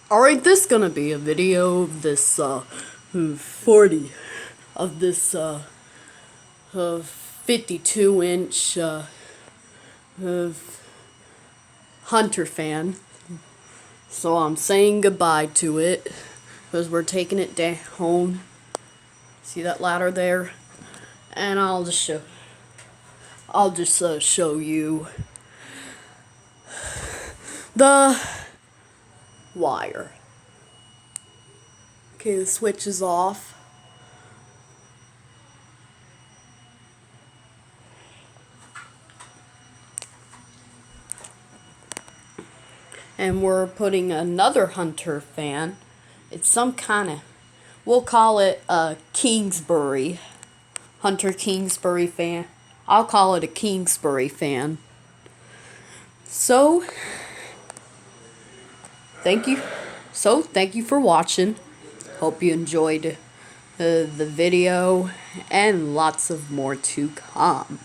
Alright, this gonna be a video of this, 40, of this, 52-inch, of Hunter fan. So I'm saying goodbye to it, because we're taking it down. See that ladder there? And I'll just show you the wire. Okay, the switch is off. And we're putting another Hunter fan. It's some kind of, we'll call it a Kingsbury. Hunter Kingsbury fan. I'll call it a Kingsbury fan. So, thank you. Thank you for watching. Hope you enjoyed the video and lots of more to come.